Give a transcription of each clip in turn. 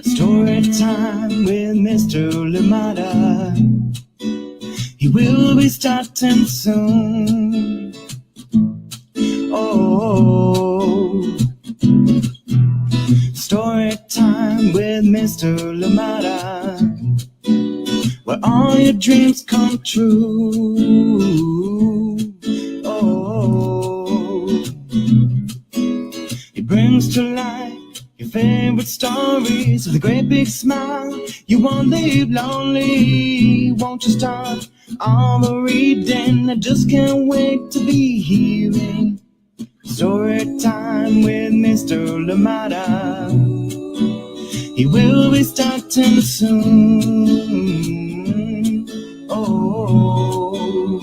Story time with Mr. Limata. He will be starting soon. Oh, story time with Mr. Limata, where all your dreams come true. Oh, he brings to life your favorite stories with a great big smile. You won't leave lonely, won't you start all the reading? I just can't wait to be hearing story time with Mr. Limata. He will be starting soon. Oh,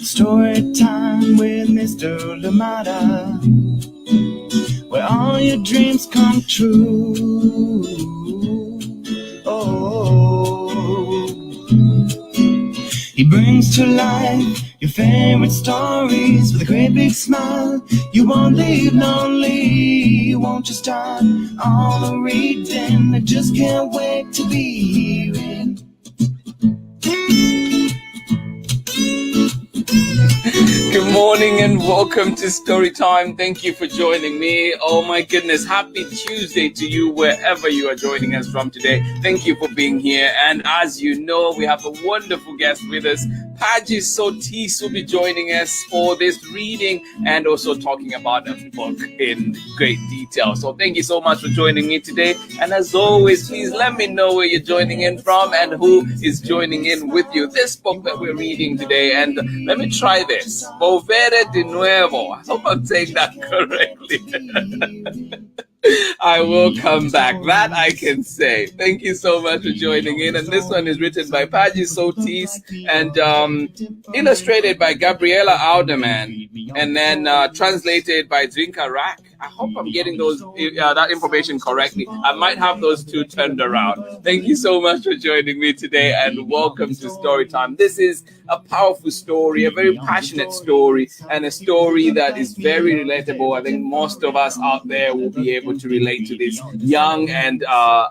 story time with Mr. Limata, where all your dreams come true. Oh, he brings to life your favorite stories with a great big smile. You won't leave lonely, won't you start all the reading? I just can't wait to be hearing. Good morning and welcome to Story Time. Thank you for joining me. Oh my goodness, happy Tuesday to you wherever you are joining us from today. Thank you for being here. And as you know, we have a wonderful guest with us. PADGY SOLTIS will be joining us for this reading and also talking about a book in great detail. So thank you so much for joining me today. And as always, please let me know where you're joining in from and who is joining in with you. This book that we're reading today, and let me try this. VOLVERO de NUEVO. I hope I'm saying that correctly. I will come back. That I can say. Thank you so much for joining in. And this one is written by PADGY SOLTIS and illustrated by GABRIELLA ALDEMAN, and then translated by DZVINKA RAK. I hope I'm getting those that information correctly. I might have those two turned around. Thank you so much for joining me today, and welcome to Storytime. This is a powerful story, a very passionate story, and a story that is very relatable. I think most of us out there will be able to relate to this, young and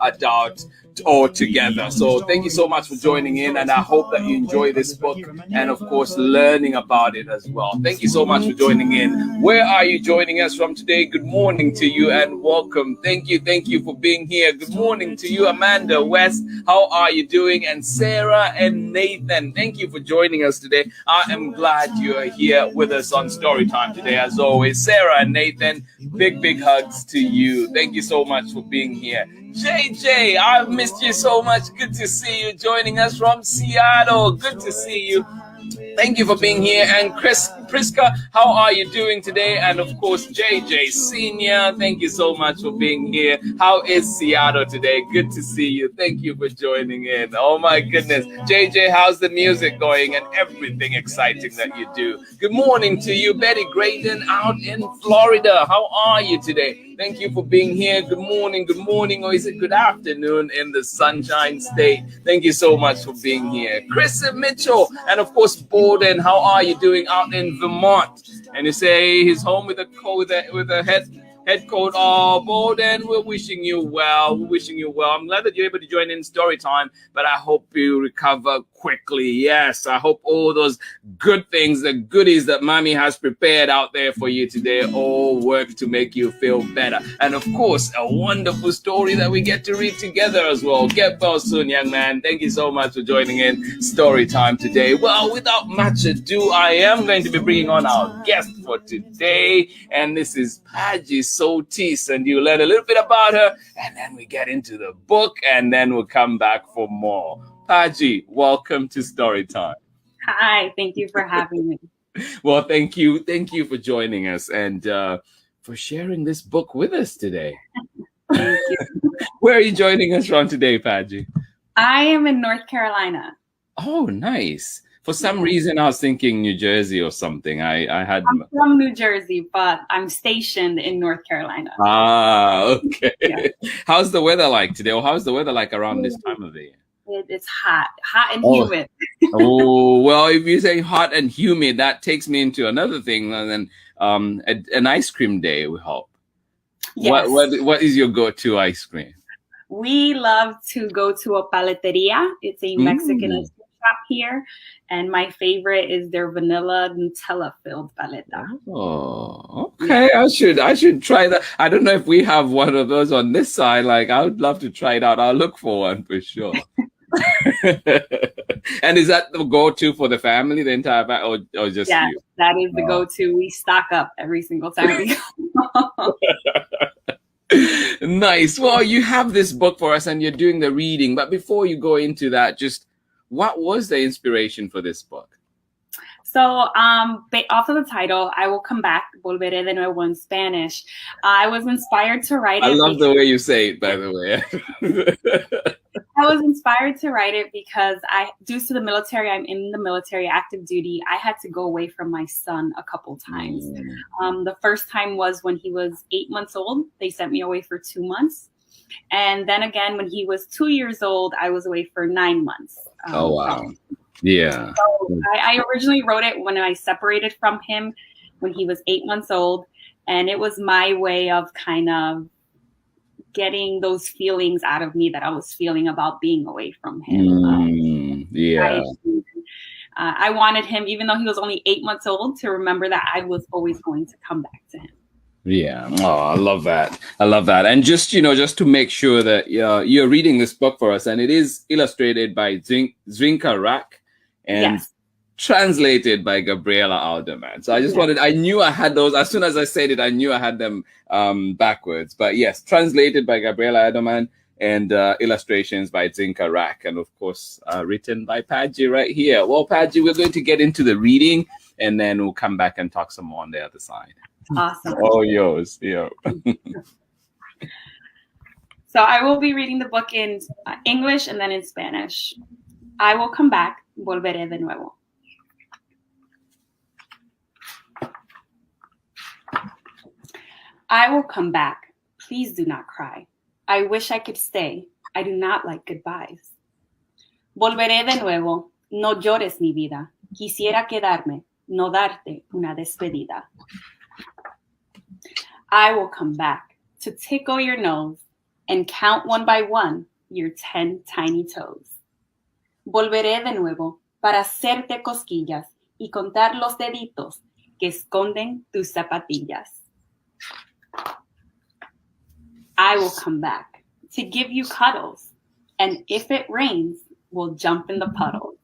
adult all together. So thank you so much for joining in, and I hope that you enjoy this book and of course learning about it as well. Thank you so much for joining in. Where are you joining us from today? Good morning to you and welcome. Thank you for being here. Good morning to you, Amanda West. How are you doing? And Sarah and Nathan, thank you for joining us today. I am glad you are here with us on Storytime today. As always, Sarah and Nathan, big hugs to you. Thank you so much for being here. JJ, I've missed you so much. Good to see you joining us from Seattle. Good to see you. Thank you for being here. And Priska, how are you doing today? And of course, JJ Senior, thank you so much for being here. How is Seattle today? Good to see you. Thank you for joining in. Oh my goodness. JJ, how's the music going and everything exciting that you do? Good morning to you, Betty Graydon out in Florida. How are you today? Thank you for being here. Good morning, or is it good afternoon in the Sunshine State? Thank you so much for being here. Chris and Mitchell, and of course, Borden, how are you doing out in Vermont? And you say he's home with a head cold. Oh, Borden, we're wishing you well. I'm glad that you're able to join in story time, but I hope you recover quickly. Yes, I hope all those good things, the goodies that Mommy has prepared out there for you today all work to make you feel better. And of course, a wonderful story that we get to read together as well. Get well soon, young man. Thank you so much for joining in story time today. Well, without much ado, I am going to be bringing on our guest for today, and this is PADGY SOLTIS, and you learn a little bit about her, and then we get into the book, and then we'll come back for more. PADGY, welcome to Storytime. Hi, thank you for having me. Well, thank you for joining us and for sharing this book with us today. Thank you. Where are you joining us from today, PADGY? I am in North Carolina. Oh, nice. For some reason, I was thinking New Jersey or something. I'm from New Jersey, but I'm stationed in North Carolina. Ah, okay. Yeah. How's the weather like today? Or how's the weather like around this time of the year? It's hot and Oh. humid. Oh, well, if you say hot and humid, that takes me into another thing, and then an ice cream day, we hope. Yes. What is your go-to ice cream? We love to go to a paleteria. It's a Mexican ice cream shop here. And my favorite is their vanilla Nutella filled paleta. Oh, okay. Yeah. I should try that. I don't know if we have one of those on this side. Like, I would love to try it out. I'll look for one for sure. And is that the go-to for the family, the entire family, or just you? That is the go-to. We stock up every single time we go. Nice. Well, you have this book for us and you're doing the reading. But before you go into that, just what was the inspiration for this book? So off of the title, I Will Come Back, Volveré de Nuevo in Spanish. I was inspired to write it. I love the way you say it, by the way. I was inspired to write it because due to the military, I'm in the military, active duty. I had to go away from my son a couple times. The first time was when he was 8 months old. They sent me away for 2 months. And then again, when he was 2 years old, I was away for 9 months. Oh, wow. Yeah. So I originally wrote it when I separated from him when he was 8 months old. And it was my way of kind of getting those feelings out of me that I was feeling about being away from him. I wanted him, even though he was only 8 months old, to remember that I was always going to come back to him. Yeah. Oh, I love that. I love that. And just, just to make sure that you're reading this book for us, and it is illustrated by DZVINKA RAK and translated by Gabriella Aldeman. So I just I knew I had those. As soon as I said it, I knew I had them backwards. But yes, translated by Gabriella Aldeman and illustrations by DZVINKA RAK. And of course, written by Padgy right here. Well, Padgy, we're going to get into the reading and then we'll come back and talk some more on the other side. Awesome. Oh, yours. Yeah. So I will be reading the book in English and then in Spanish. I will come back. Volveré de nuevo. I will come back. Please do not cry. I wish I could stay. I do not like goodbyes. Volveré de nuevo. No llores, mi vida. Quisiera quedarme, no darte una despedida. I will come back to tickle your nose and count one by one your 10 tiny toes. Volveré de nuevo para hacerte cosquillas y contar los deditos que esconden tus zapatillas. I will come back to give you cuddles, and if it rains, we'll jump in the puddle.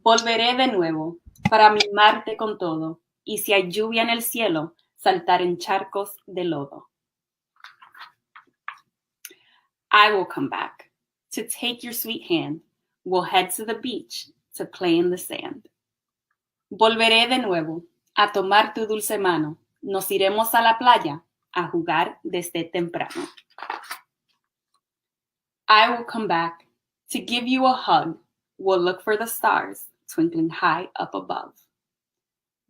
Volveré de nuevo para mimarte con todo, y si hay lluvia en el cielo, saltar en charcos de lodo. I will come back to take your sweet hand. We'll head to the beach to play in the sand. Volveré de nuevo a tomar tu dulce mano. Nos iremos a la playa a jugar desde temprano. I will come back to give you a hug. We'll look for the stars twinkling high up above.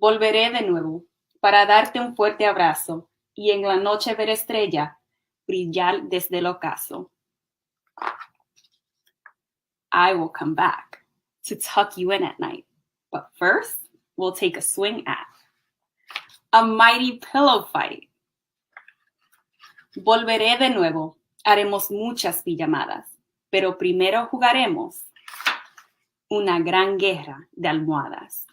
Volveré de nuevo para darte un fuerte abrazo y en la noche ver estrella brillar desde el ocaso. I will come back to tuck you in at night, but first we'll take a swing at a mighty pillow fight. Volveré de nuevo, haremos muchas pijamadas, pero primero jugaremos una gran guerra de almohadas.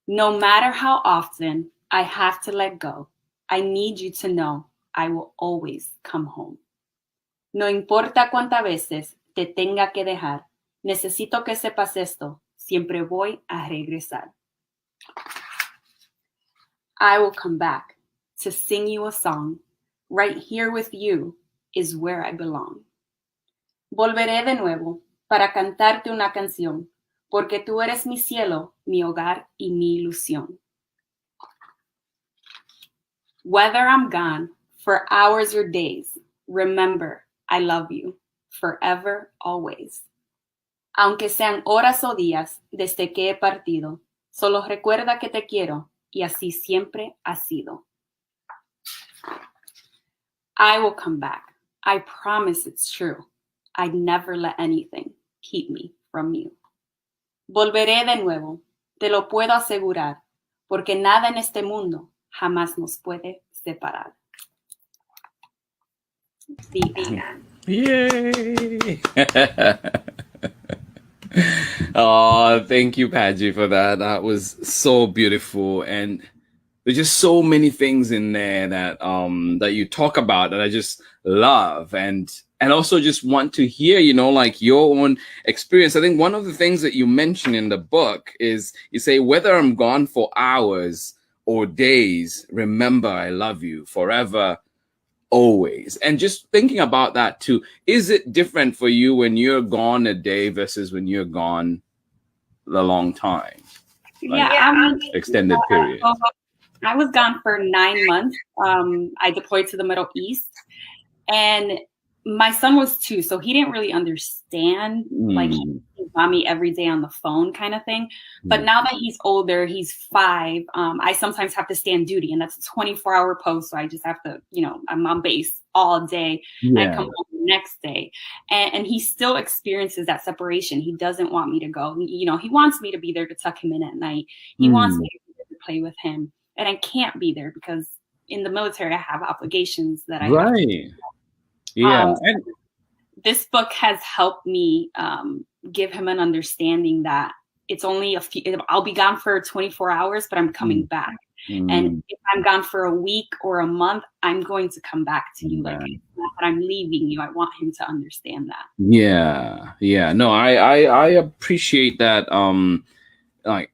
No matter how often I have to let go, I need you to know I will always come home. No importa cuántas veces te tenga que dejar, necesito que sepas esto, siempre voy a regresar. I will come back to sing you a song. Right here with you is where I belong. Volveré de nuevo para cantarte una canción, porque tú eres mi cielo, mi hogar y mi ilusión. Whether I'm gone for hours or days, remember, I love you forever, always. Aunque sean horas o días desde que he partido, solo recuerda que te quiero y así siempre ha sido. I will come back. I promise it's true. I'd never let anything keep me from you. Volveré de nuevo, te lo puedo asegurar, porque nada en este mundo jamás nos puede separar. The end. Yay! Oh, thank you, Padgy, for that. That was so beautiful, and there's just so many things in there that that you talk about that I just love, and also just want to hear, you know, like your own experience. I think one of the things that you mention in the book is you say, whether I'm gone for hours or days, remember I love you forever, always. And just thinking about that too, is it different for you when you're gone a day versus when you're gone a long time? Like, Yeah, extended period. I was gone for 9 months. I deployed to the Middle East, and my son was 2, so he didn't really understand like he saw me every day on the phone kind of thing. But now that he's older, he's 5. I sometimes have to stand duty, and that's a 24-hour post. So I just have to, you know, I'm on base all day and I come home the next day. And he still experiences that separation. He doesn't want me to go. You know, he wants me to be there to tuck him in at night. He wants me to be there to play with him. And I can't be there because in the military, I have obligations that I have to do. Yeah. And this book has helped me give him an understanding that it's only I'll be gone for 24 hours, but I'm coming back. And if I'm gone for a week or a month, I'm going to come back to you. Like, it's not that I'm leaving you. I want him to understand that. Yeah. Yeah. No, I appreciate that. Like,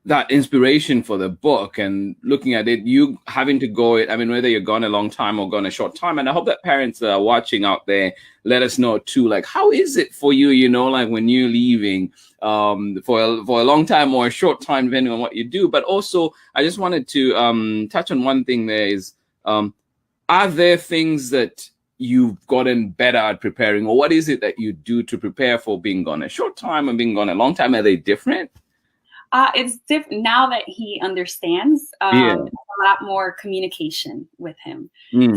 that inspiration for the book and looking at it, you having to go it. I mean, whether you're gone a long time or gone a short time. And I hope that parents that are watching out there, let us know too, like, how is it for you, you know, like when you're leaving for a long time or a short time, depending on what you do. But also, I just wanted to touch on one thing there is, are there things that you've gotten better at preparing, or what is it that you do to prepare for being gone a short time and being gone a long time? Are they different? It's different now that he understands. A lot more communication with him.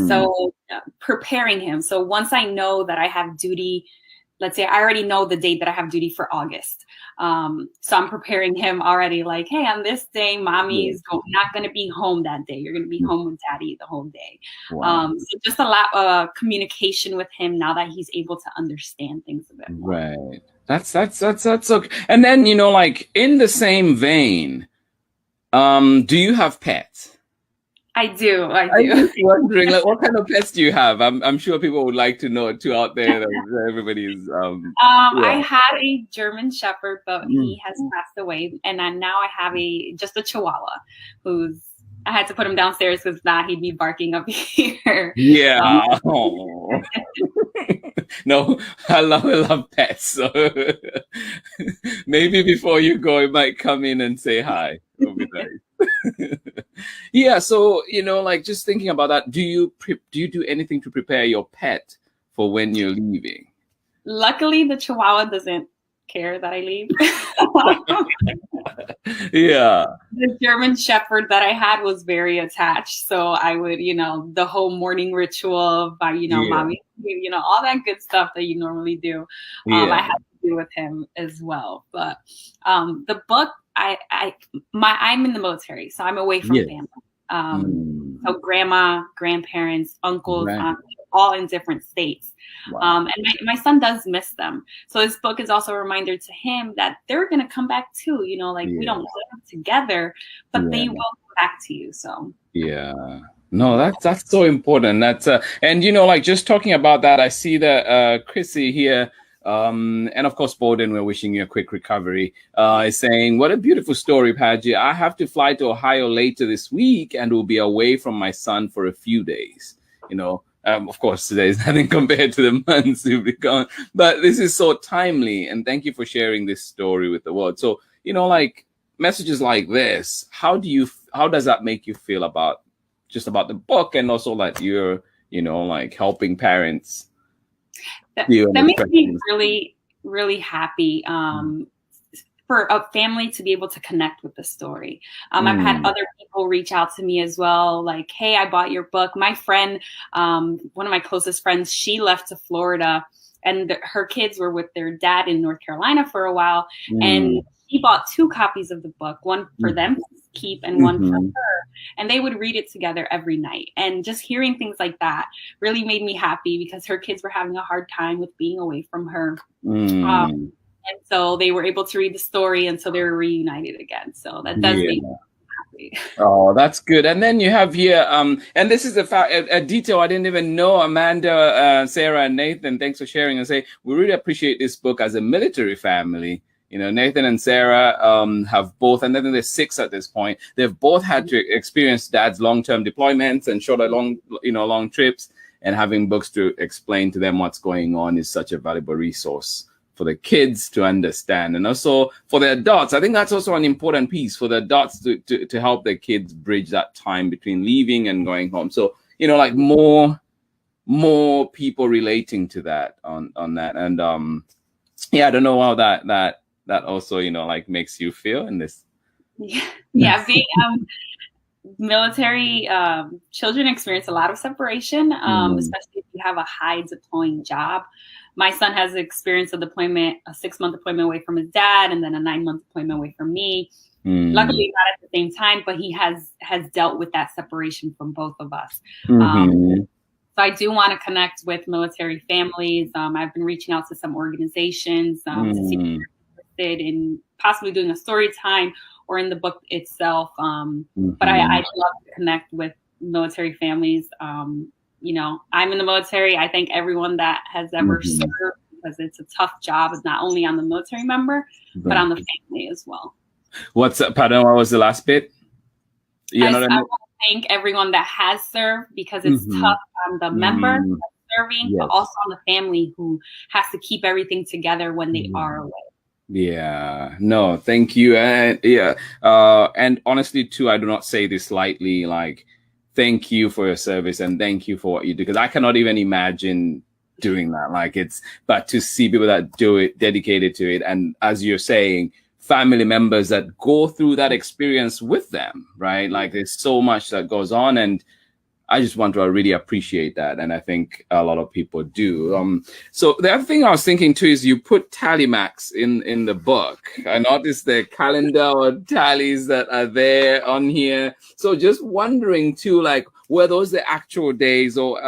So preparing him. So once I know that I have duty, let's say I already know the date that I have duty for August. So I'm preparing him already, like, hey, on this day, mommy's not going to be home that day. You're going to be home with daddy the whole day. So just a lot of communication with him now that he's able to understand things a bit more. Right. That's okay. And then, you know, like in the same vein, do you have pets? I do. I'm just wondering, like, what kind of pets do you have? I'm sure people would like to know too out there. That everybody's. I had a German Shepherd, but he has passed away, and now I have just a Chihuahua, who's. I had to put him downstairs because if not, he'd be barking up here. Yeah. No, I love pets. So maybe before you go, it might come in and say hi. It'll be nice. Yeah. So, you know, like just thinking about that, do you do anything to prepare your pet for when you're leaving? Luckily, the Chihuahua doesn't care that I leave. Yeah. The German Shepherd that I had was very attached. So I would, you know, the whole morning ritual by, you know, mommy, you know, all that good stuff that you normally do. I had to do with him as well. But the book, I'm in the military, so I'm away from family. So grandma, grandparents, uncles, aunts, all in different states. And my son does miss them. So this book is also a reminder to him that they're going to come back too. You know, like we don't live together, but they will come back to you. So no, that's so important. That's and you know, like just talking about that, I see that Chrissy here. And of course, Bowden, we're wishing you a quick recovery. Is saying, what a beautiful story, Padgy. I have to fly to Ohio later this week and will be away from my son for a few days. You know, of course, today is nothing compared to the months you'll be gone. But this is so timely. And thank you for sharing this story with the world. So, you know, like messages like this, how does that make you feel about the book and also like you're, you know, like helping parents? That makes me really, really happy for a family to be able to connect with the story. I've had other people reach out to me as well, like, hey, I bought your book. My friend, one of my closest friends, she left to Florida and her kids were with their dad in North Carolina for a while, and he bought 2 copies of the book, one for them to keep and one for her, and they would read it together every night. And just hearing things like that really made me happy, because her kids were having a hard time with being away from her. And so they were able to read the story, and so they were reunited again. So that does make me happy. Oh, that's good. And then you have here, and this is a detail I didn't even know. Amanda, Sarah, and Nathan, thanks for sharing, and say, we really appreciate this book as a military family. You know, Nathan and Sarah have both, and then there's 6 at this point. They've both had to experience dad's long-term deployments and shorter long trips, and having books to explain to them what's going on is such a valuable resource for the kids to understand. And also for the adults, I think that's also an important piece for the adults to help their kids bridge that time between leaving and going home. So, you know, like more people relating to that on that. And yeah, I don't know how that also, you know, like makes you feel in this. Yeah, being military, children experience a lot of separation, especially if you have a high deploying job. My son has experienced a deployment, a 6-month deployment away from his dad, and then a 9-month deployment away from me. Luckily not at the same time, but he has dealt with that separation from both of us. So I do want to connect with military families. I've been reaching out to some organizations to see if they're interested in possibly doing a story time or in the book itself. But I'd love to connect with military families. You know, I'm in the military. I thank everyone that has ever served, because it's a tough job. It's not only on the military member, but on the family as well. Pardon, what was the last bit? I want to thank everyone that has served, because it's tough on the member serving, but also on the family who has to keep everything together when they are away. Yeah, no, thank you. And and honestly too, I do not say this lightly, like, thank you for your service and thank you for what you do, because I cannot even imagine doing that. Like, but to see people that do it, dedicated to it, and as you're saying, family members that go through that experience with them, right? Like, there's so much that goes on, and I just want to really appreciate that, and I think a lot of people do. So the other thing I was thinking too is you put tally marks in the book. I noticed the calendar or tallies that are there on here. So just wondering too, like, were those the actual days, or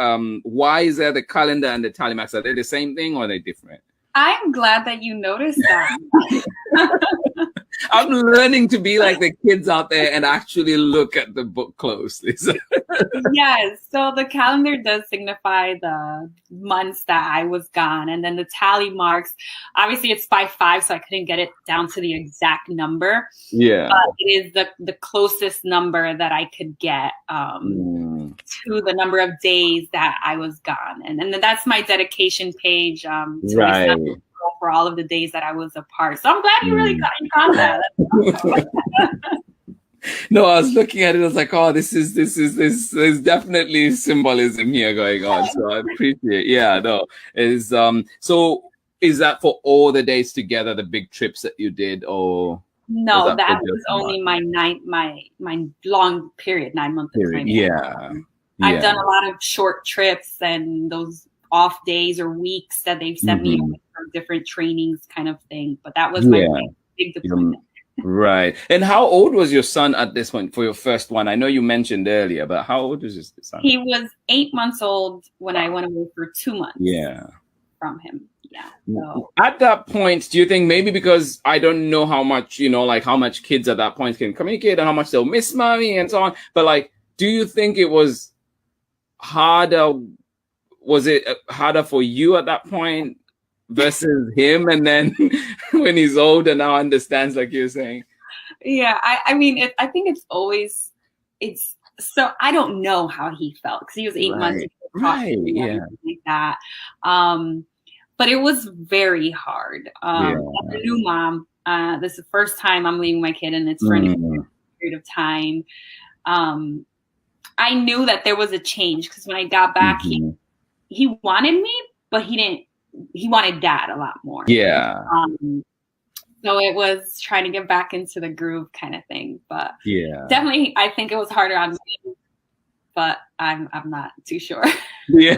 why is there the calendar and the tally marks? Are they the same thing or are they different? I'm glad that you noticed that. I'm learning to be like the kids out there and actually look at the book closely. Yes. So the calendar does signify the months that I was gone. And then the tally marks, obviously it's by 5, so I couldn't get it down to the exact number. Yeah. But it is the closest number that I could get to the number of days that I was gone. And then that's my dedication page. Right. For all of the days that I was apart. So I'm glad you really caught that. No, I was looking at it, I was like, oh, there's definitely symbolism here going on. So I appreciate, so is that for all the days together, the big trips that you did, or? No, that was only my long period, 9-month period. Yeah. I've done a lot of short trips and those off days or weeks that they've sent me for different trainings kind of thing. But that was my big deployment. Right. And how old was your son at this point for your first one? I know you mentioned earlier, but how old was your son? He was 8 months old when I went away for 2 months. Yeah. From him. Yeah. So. At that point, do you think maybe because I don't know how much, how much kids at that point can communicate and how much they'll miss mommy and so on, but like, do you think it was harder? Was it harder for you at that point versus him? And then when he's older now understands, like you're saying. Yeah. I mean, I think it's so I don't know how he felt because he was 8 months. Right. Yeah. Like that. But it was very hard. As a new mom, this is the first time I'm leaving my kid and it's for any period of time. I knew that there was a change because when I got back, he wanted me, but he wanted dad a lot more. Yeah. So it was trying to get back into the groove kind of thing. But definitely, I think it was harder on me, but I'm not too sure. Yeah.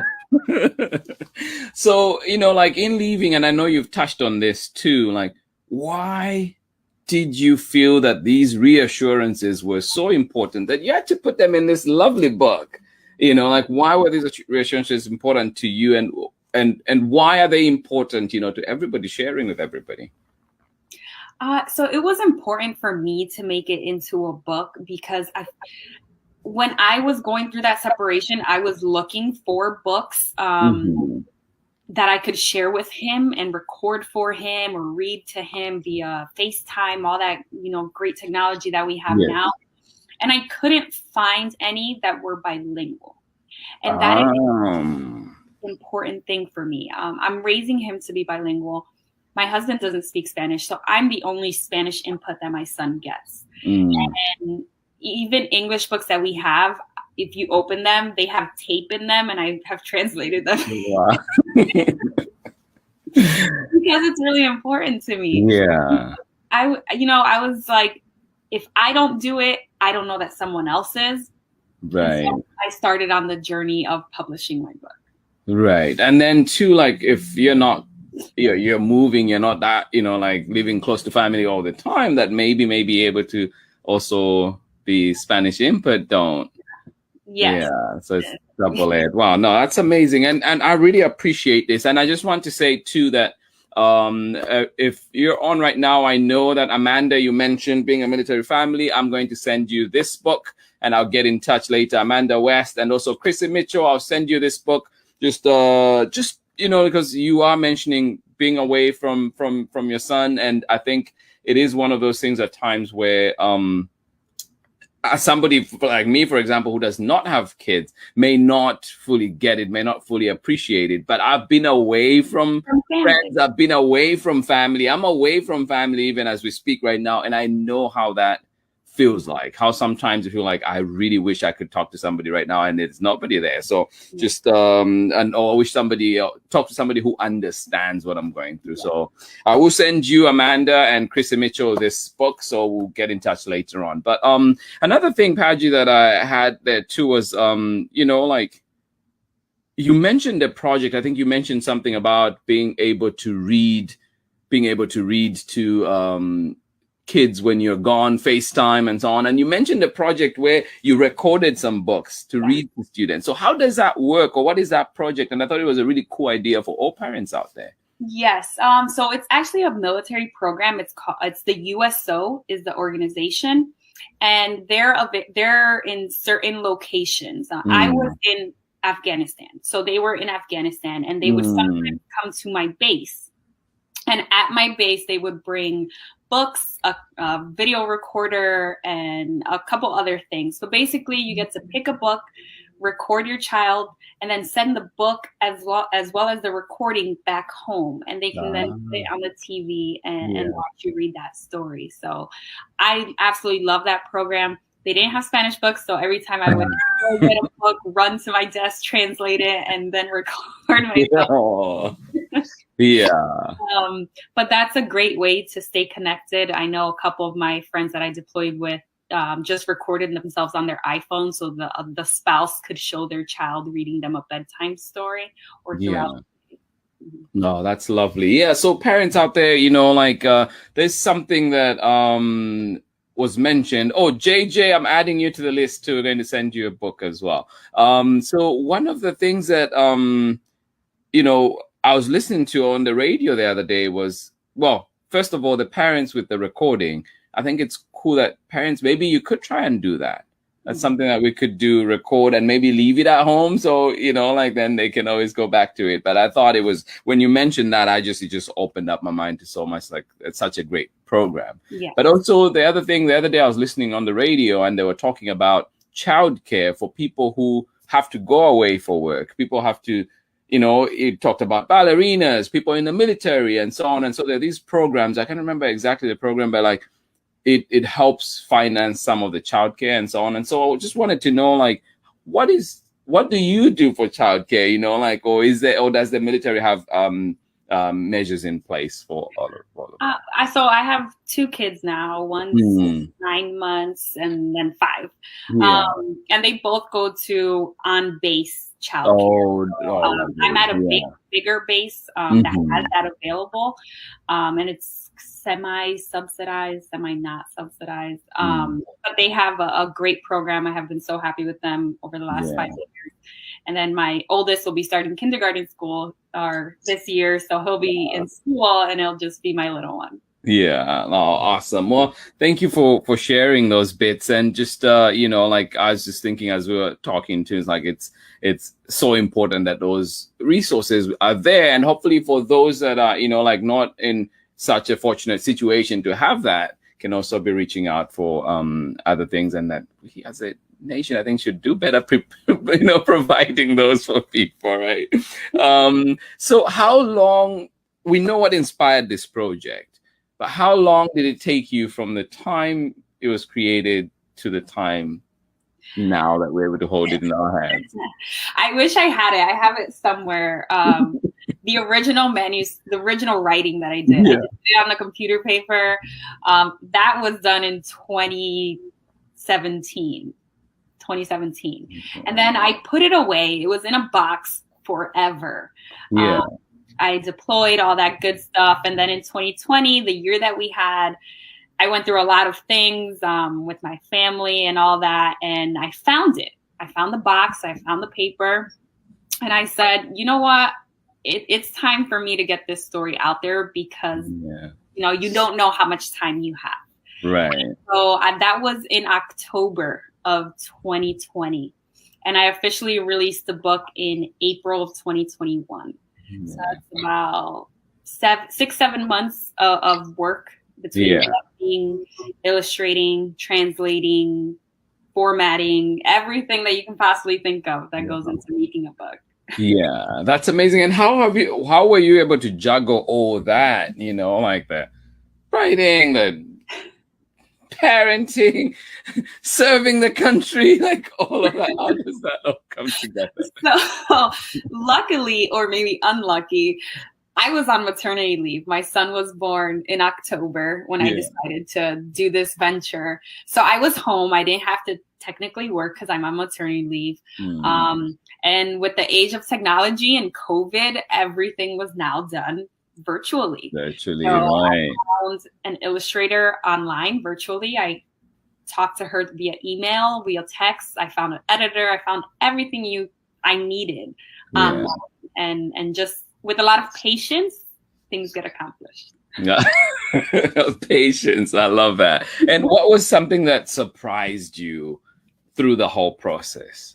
So, you know, like in leaving, and I know you've touched on this too, like why did you feel that these reassurances were so important that you had to put them in this lovely book? You know, like why were these reassurances important to you, and why are they important, you know, to everybody, sharing with everybody? So it was important for me to make it into a book because when I was going through that separation, I was looking for books that I could share with him and record for him or read to him via FaceTime, all that, you know, great technology that we have now. And I couldn't find any that were bilingual. And that is an important thing for me. I'm raising him to be bilingual. My husband doesn't speak Spanish, so I'm the only Spanish input that my son gets. And even English books that we have, if you open them, they have tape in them, and I have translated them. Wow. Because it's really important to me. Yeah. I was like, if I don't do it, I don't know that someone else is. Right. So I started on the journey of publishing my book. Right. And then too, like if you're not, you're moving, you're not that, you know, like living close to family all the time, that may be able to also be Spanish input, don't. Yes. Yeah, so it's double-edged. Wow, no, that's amazing, and I really appreciate this. And I just want to say too that if you're on right now, I know that Amanda, you mentioned being a military family. I'm going to send you this book, and I'll get in touch later. Amanda West and also Chrissy Mitchell, I'll send you this book. Just you know, because you are mentioning being away from your son, and I think it is one of those things at times where somebody like me, for example, who does not have kids, may not fully get it, may not fully appreciate it. But I've been away from friends. I've been away from family. I'm away from family even as we speak right now. And I know how that feels like, how sometimes you feel like, I really wish I could talk to somebody right now and there's nobody there. So just, or I wish somebody talk to somebody who understands what I'm going through. So I will send you, Amanda and Chrissy Mitchell, this book. So we'll get in touch later on. But another thing, Padgy, that I had there too was, you know, like you mentioned a project. I think you mentioned something about being able to read to kids when you're gone, FaceTime and so on. And you mentioned a project where you recorded some books to read to students. So how does that work, or what is that project? And I thought it was a really cool idea for all parents out there. Yes. So it's actually a military program. It's the USO is the organization, and they're in certain locations. I was in Afghanistan, so they were in Afghanistan, and they would sometimes come to my base. And at my base, they would bring books, a video recorder, and a couple other things. So basically, you get to pick a book, record your child, and then send the book as well as the recording back home. And they can then put it on the TV and watch you read that story. So I absolutely love that program. They didn't have Spanish books, so every time I would go get a book, run to my desk, translate it, and then record myself. Yeah. But that's a great way to stay connected. I know a couple of my friends that I deployed with just recorded themselves on their iPhone, so the spouse could show their child reading them a bedtime story or throughout. No, that's lovely. Yeah. So parents out there, you know, like there's something that was mentioned. Oh, JJ, I'm adding you to the list too. We're going to send you a book as well. So one of the things that you know, I was listening to on the radio the other day was, well, first of all, the parents with the recording. I think it's cool that parents, maybe you could try and do that. That's something that we could do, record and maybe leave it at home. So, you know, like then they can always go back to it. But I thought it was, when you mentioned that, it just opened up my mind to so much, like it's such a great program. Yeah. But also the other thing, the other day I was listening on the radio and they were talking about childcare for people who have to go away for work. People have to, you know, it talked about ballerinas, people in the military and so on. And so there are these programs. I can't remember exactly the program, but like it helps finance some of the childcare and so on. And so I just wanted to know, like, what do you do for childcare? You know, like, or does the military have measures in place for all of that? So I have 2 kids now. One's 9 months and then 5. And they both go to on base childcare. I'm at a yeah. bigger base that has that available, and it's semi-subsidized, semi-not subsidized. But they have a great program. I have been so happy with them over the last 5 years. And then my oldest will be starting kindergarten school this year, so he'll be in school, and it'll just be my little one. Yeah, oh, awesome. Well, thank you for sharing those bits. And just you know, like I was just thinking as we were talking too, it's like it's so important that those resources are there, and hopefully for those that are, you know, like not in such a fortunate situation to have that, can also be reaching out for other things, and that we as a nation, I think, should do better, you know, providing those for people, right? So how long, we know what inspired this project, but how long did it take you from the time it was created to the time now that we're able to hold it in our hands? I wish I had it. I have it somewhere. The original the original writing that I did, I did it on the computer paper. That was done in 2017. And then I put it away. It was in a box forever. I deployed all that good stuff. And then in 2020, the year that we had, I went through a lot of things with my family and all that. And I found it. I found the box. I found the paper. And I said, you know what? It's time for me to get this story out there, because, you know, you don't know how much time you have. Right. And so that was in October of 2020. And I officially released the book in April of 2021. So that's about 6-7 months of work between writing, illustrating, translating, formatting, everything that you can possibly think of that goes into making a book. Yeah, that's amazing. And how were you able to juggle all that, you know, like the writing, the parenting, serving the country, like all of that? How does that all come together? So luckily, or maybe unlucky, I was on maternity leave. My son was born in October when I decided to do this venture. So I was home. I didn't have to technically work because I'm on maternity leave. And with the age of technology and COVID, everything was now done virtually. So I found an illustrator online virtually. I talked to her via email, via text. I found an editor. I found everything I needed. And just with a lot of patience, things get accomplished. Patience. I love that. And what was something that surprised you through the whole process?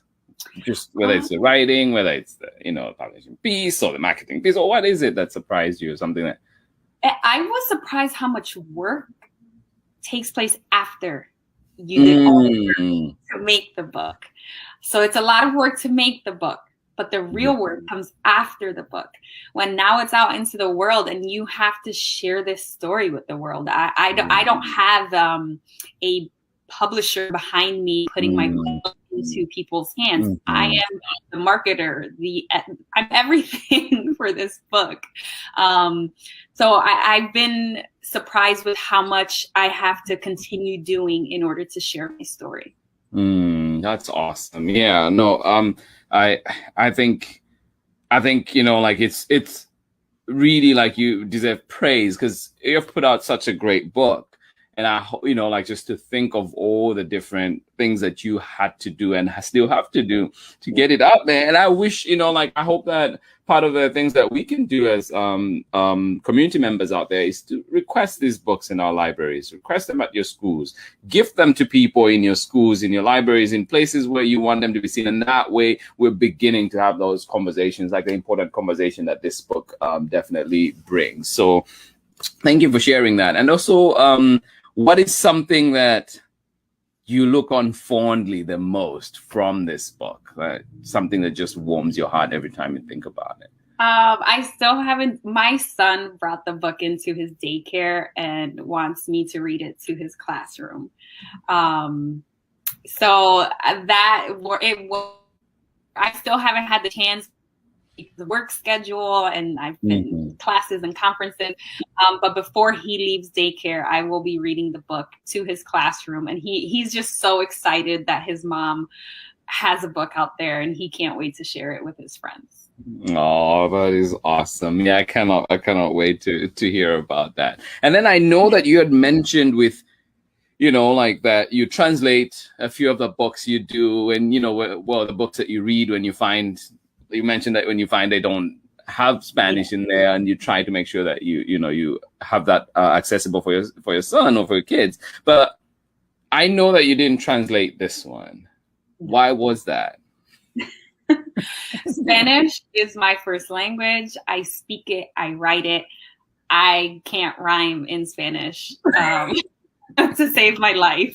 Just whether it's the writing, whether it's the, you know, publishing piece or the marketing piece, or what is it that surprised you? Something that I was surprised how much work takes place after you did all the work to make the book. So it's a lot of work to make the book, but the real work comes after the book, when now it's out into the world and you have to share this story with the world. I don't have a publisher behind me putting my book into people's hands. I am the marketer, I'm everything for this book. So I've been surprised with how much I have to continue doing in order to share my story. That's awesome. Yeah, no, I think, you know, like it's really like you deserve praise because you've put out such a great book. And I, you know, like just to think of all the different things that you had to do and still have to do to get it out there. And I wish, you know, like I hope that part of the things that we can do as community members out there is to request these books in our libraries, request them at your schools, gift them to people in your schools, in your libraries, in places where you want them to be seen. And that way we're beginning to have those conversations, like the important conversation that this book definitely brings. So thank you for sharing that. And also, what is something that you look on fondly the most from this book? Something that just warms your heart every time you think about it? I still haven't. My son brought the book into his daycare and wants me to read it to his classroom. So I still haven't had the chance. The work schedule, and I've been classes and conferences. But before he leaves daycare, I will be reading the book to his classroom, and he's just so excited that his mom has a book out there, and he can't wait to share it with his friends. Oh, that is awesome. Yeah, I cannot wait to hear about that. And then I know that you had mentioned with, like that you translate a few of the books you do, and, well, the books that you read when you mentioned that when you find they don't have Spanish in there, and you try to make sure that you have that accessible for your son or for your kids. But I know that you didn't translate this one. Why was that? Spanish is my first language. I speak it. I write it. I can't rhyme in Spanish to save my life.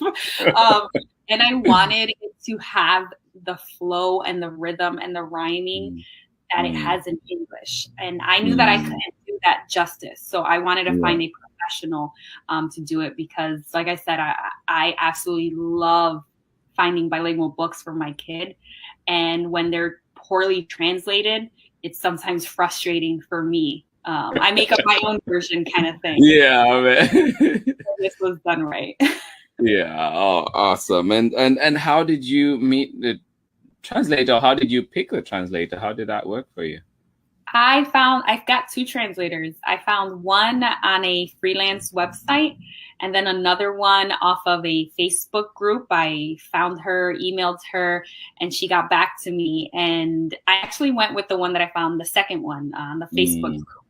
And I wanted it to have the flow and the rhythm and the rhyming that it has in English. And I knew that I couldn't do that justice. So I wanted to find a professional to do it, because, like I said, I absolutely love finding bilingual books for my kid. And when they're poorly translated, it's sometimes frustrating for me. I make up my own version kind of thing. Yeah, man. This was done right. Yeah. Oh, awesome. And how did you meet the translator? How did you pick the translator? How did that work for you? I've got two translators. I found one on a freelance website, and then another one off of a Facebook group. I found her, emailed her, and she got back to me. And I actually went with the one that I found, the second one on the Facebook group.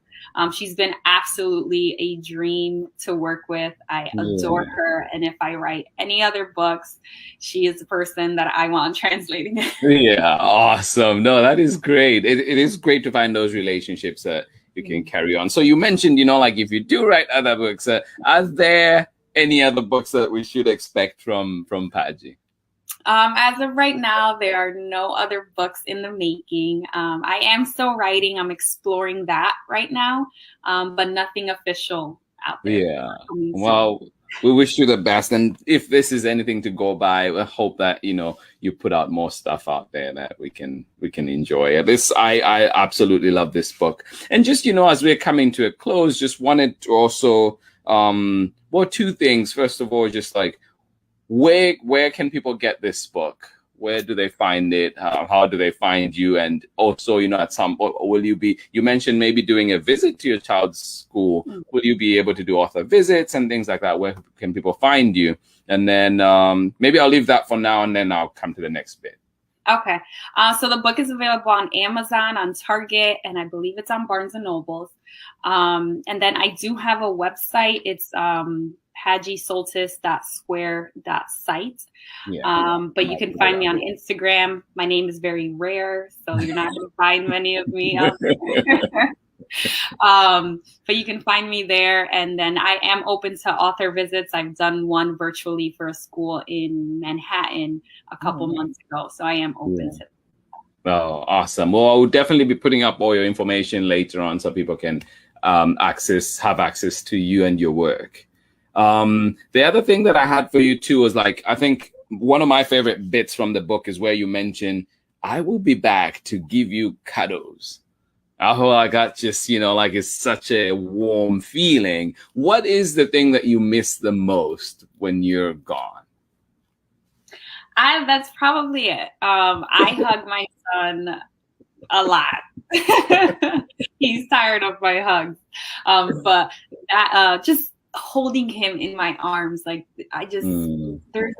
She's been absolutely a dream to work with. I adore her. And if I write any other books, she is the person that I want translating it. Yeah, awesome. No, that is great. It is great to find those relationships that you can carry on. So you mentioned, like if you do write other books, are there any other books that we should expect from PADGY? As of right now, there are no other books in the making. I am still writing. I'm exploring that right now, but nothing official out there. Yeah. Well, we wish you the best. And if this is anything to go by, I hope that, you put out more stuff out there that we can enjoy. I absolutely love this book. And just, as we're coming to a close, just wanted to also, two things. First of all, just like, where can people get this book? Where do they find it? How do they find you? And also, at some point, you mentioned maybe doing a visit to your child's school. Will you be able to do author visits and things like that? Where can people find you? And then maybe I'll leave that for now, and then I'll come to the next bit. Okay. So the book is available on Amazon, on Target, and I believe it's on Barnes & Nobles. And then I do have a website. It's PADGYSOLTIS.square.site. But you can find me on Instagram. My name is very rare, so you're not going to find many of me out there. But you can find me there. And then I am open to author visits. I've done one virtually for a school in Manhattan a couple months ago. So I am open to that. Oh, awesome. Well, I will definitely be putting up all your information later on so people can have access to you and your work. The other thing that I had for you too was I think one of my favorite bits from the book is where you mention, I will be back to give you cuddles. Oh, I got just, it's such a warm feeling. What is the thing that you miss the most when you're gone? That's probably it. I hug my son a lot. He's tired of my hugs. But that, just holding him in my arms, there's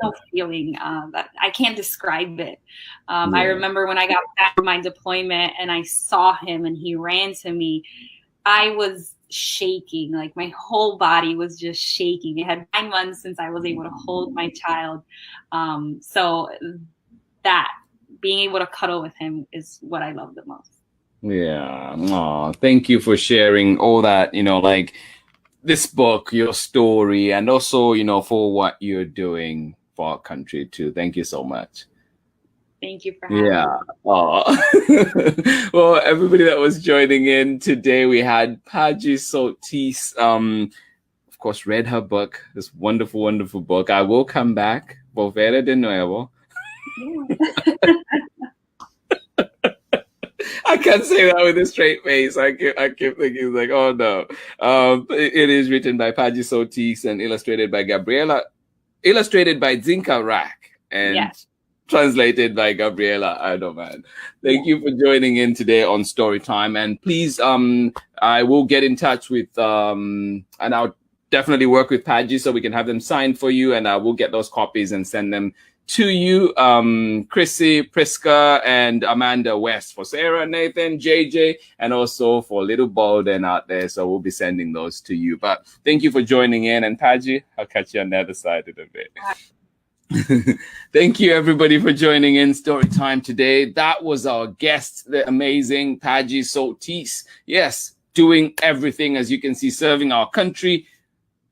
no feeling that I can't describe it. I remember when I got back from my deployment and I saw him and he ran to me, I was shaking. My whole body was just shaking. It had 9 months since I was able to hold my child. So that being able to cuddle with him is what I love the most. Yeah. Aw, thank you for sharing all that, this book, your story, and also, for what you're doing for our country too. Thank you so much. Thank you for having me. Well, everybody that was joining in today, we had PADGY Soltis, of course, read her book, this wonderful, wonderful book. I will come back. Volvero de nuevo. I can't say that with a straight face. I keep thinking oh no. It is written by PADGY Soltis and illustrated by GABRIELLA, illustrated by DZVINKA RAK. And translated by Gabriella Aldeman. Thank you for joining in today on Storytime. And please, I will get in touch with, and I'll definitely work with PADGY so we can have them signed for you, and I will get those copies and send them to you, Chrissy, Priska, and Amanda West, for Sarah, Nathan, JJ, and also for little Bolden out there. So we'll be sending those to you. But thank you for joining in, and PADGY, I'll catch you on the other side of the bit. Thank you, everybody, for joining in Storytime today. That was our guest, the amazing PADGY Soltis. Yes, doing everything, as you can see, serving our country,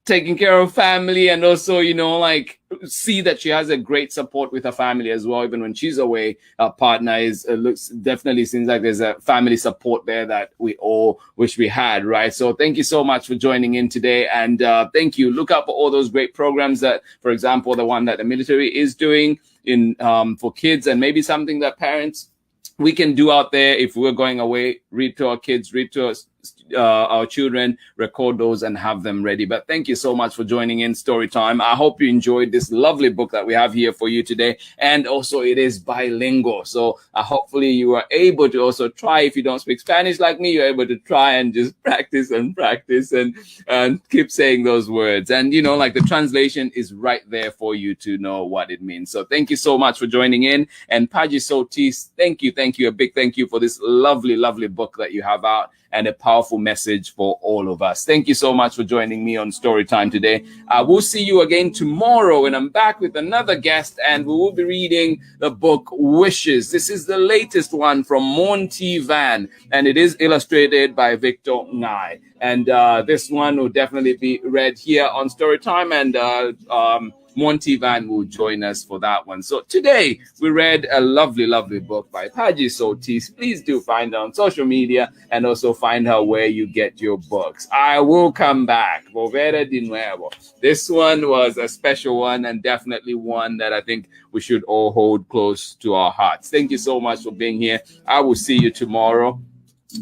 taking care of family, and also, you know, like, see that she has a great support with her family as well. Even when she's away, her partner is definitely seems like there's a family support there that we all wish we had, right? So thank you so much for joining in today, and thank you. Look out for all those great programs that, for example, the one that the military is doing in for kids, and maybe something that parents we can do out there if we're going away. Read to our kids, read to us, our children, record those and have them ready. But thank you so much for joining in Storytime. I hope you enjoyed this lovely book that we have here for you today. And also it is bilingual. So hopefully you are able to also try, if you don't speak Spanish like me, you're able to try and just practice and keep saying those words. And, you know, like, the translation is right there for you to know what it means. So thank you so much for joining in. And PADGY Soltis, thank you. A big thank you for this lovely, lovely book that you have out, and a powerful message for all of us. Thank you so much for joining me on Storytime today. We'll see you again tomorrow, and I'm back with another guest, and we will be reading the book Wishes. This is the latest one from Monty Van, and it is illustrated by Victor Ngai. And this one will definitely be read here on Storytime, and Monty Van will join us for that one. So today we read a lovely, lovely book by PADGY Soltis. Please do find her on social media, and also find her where you get your books. I will come back. Volvero de nuevo. This one was a special one, and definitely one that I think we should all hold close to our hearts. Thank you so much for being here. I will see you tomorrow.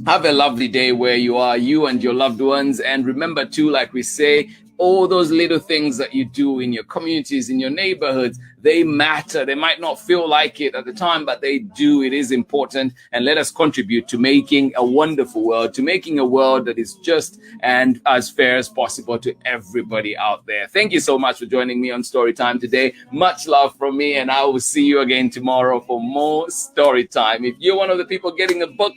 Have a lovely day where you are, you and your loved ones. And remember too, like we say, all those little things that you do in your communities, in your neighborhoods, they matter. They might not feel like it at the time, but they do. It is important. And let us contribute to making a wonderful world, to making a world that is just and as fair as possible to everybody out there. Thank you so much for joining me on Storytime today. Much love from me, and I will see you again tomorrow for more Storytime. If you're one of the people getting a book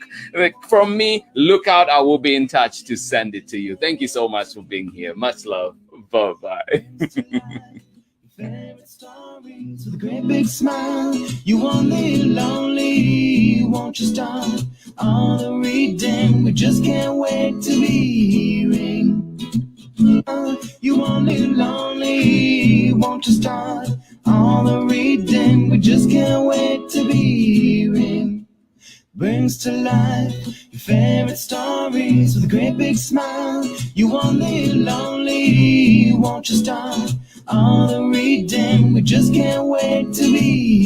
from me, look out. I will be in touch to send it to you. Thank you so much for being here. Much love. Bye-bye. Favorite stories with a great big smile. You won't live lonely, won't you start all the reading? We just can't wait to be hearing. You won't live lonely, won't you start all the reading? We just can't wait to be hearing. Brings to life your favorite stories with a great big smile. You won't live lonely, won't you start all the reading? We just can't wait to be